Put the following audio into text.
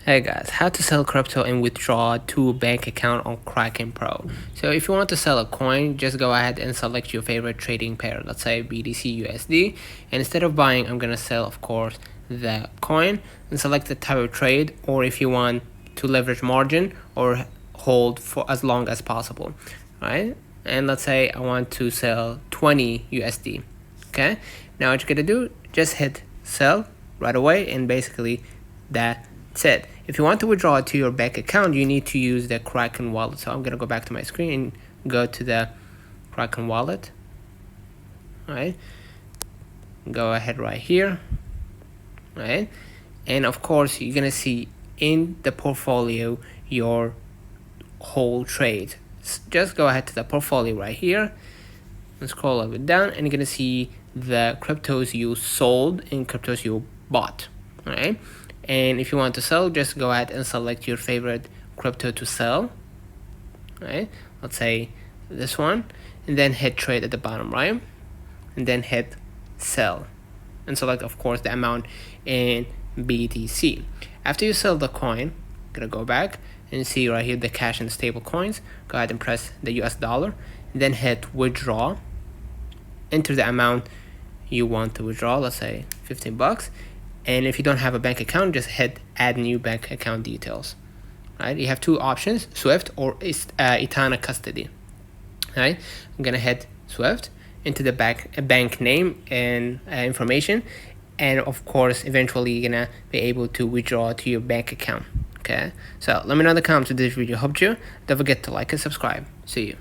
Hey guys, how to sell crypto and withdraw to a bank account on Kraken Pro. So if you want to sell a coin, just go ahead and select your favorite trading pair, let's say BTC USD, and instead of buying, I'm gonna sell, of course, the coin, and select the type of trade, or if you want to leverage margin or hold for as long as possible, right? And let's say I want to sell 20 USD. Okay, now what you're gonna do, just hit sell right away, and basically that's it. If you want to withdraw it to your bank account, you need to use the Kraken wallet. So I'm gonna go back to my screen and go to the Kraken wallet. All right, go ahead right here, right, and of course you're gonna see in the portfolio your whole trade. Just go ahead to the portfolio right here and scroll a bit down, and you're gonna see the cryptos you sold and cryptos you bought. All right, and if you want to sell, just go ahead and select your favorite crypto to sell, right? Let's say this one, and then hit trade at the bottom, right? And then hit sell and select, of course, the amount in BTC. After you sell the coin, gonna go back and see right here the cash and stable coins. Go ahead and press the US dollar, and then hit withdraw. Enter the amount you want to withdraw, let's say 15 bucks. And if you don't have a bank account, just hit add new bank account details. Right? You have two options, Swift or Etana custody. Right? I'm gonna hit Swift into the bank name and information, and of course eventually you're gonna be able to withdraw to your bank account. Okay, so let me know in the comments if this video helped you. Don't forget to like and subscribe. See you.